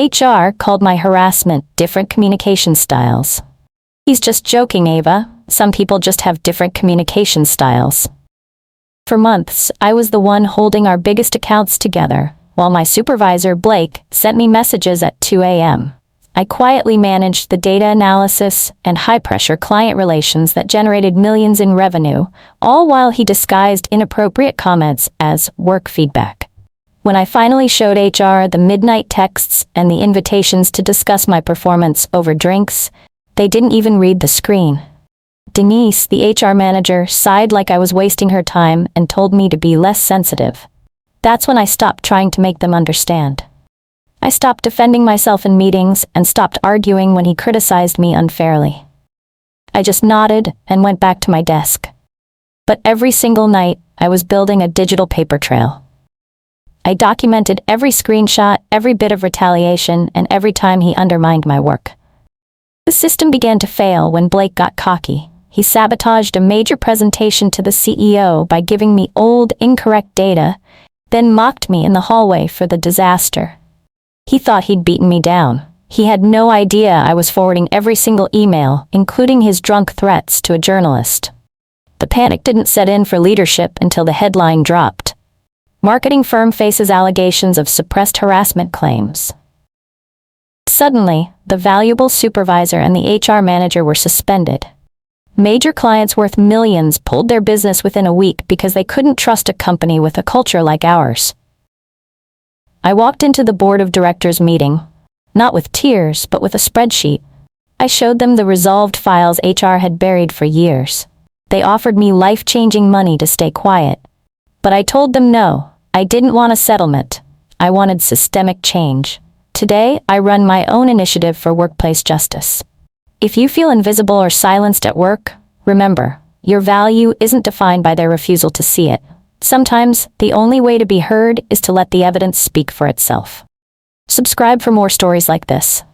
HR called my harassment different communication styles. He's just joking, Ava. Some people just have different communication styles. For months, I was the one holding our biggest accounts together, while my supervisor, Blake, sent me messages at 2 a.m. I quietly managed the data analysis and high-pressure client relations that generated millions in revenue, all while he disguised inappropriate comments as work feedback. When I finally showed HR the midnight texts and the invitations to discuss my performance over drinks, they didn't even read the screen. Denise, the HR manager, sighed like I was wasting her time and told me to be less sensitive. That's when I stopped trying to make them understand. I stopped defending myself in meetings and stopped arguing when he criticized me unfairly. I just nodded and went back to my desk. But every single night, I was building a digital paper trail. I documented every screenshot, every bit of retaliation, and every time he undermined my work. The system began to fail when Blake got cocky. He sabotaged a major presentation to the CEO by giving me old, incorrect data, then mocked me in the hallway for the disaster. He thought he'd beaten me down. He had no idea I was forwarding every single email, including his drunk threats to a journalist. The panic didn't set in for leadership until the headline dropped. Marketing firm faces allegations of suppressed harassment claims. Suddenly, the valuable supervisor and the HR manager were suspended. Major clients worth millions pulled their business within a week because they couldn't trust a company with a culture like ours. I walked into the board of directors meeting, not with tears, but with a spreadsheet. I showed them the resolved files HR had buried for years. They offered me life-changing money to stay quiet. But I told them no, I didn't want a settlement. I wanted systemic change. Today, I run my own initiative for workplace justice. If you feel invisible or silenced at work, remember, your value isn't defined by their refusal to see it. Sometimes, the only way to be heard is to let the evidence speak for itself. Subscribe for more stories like this.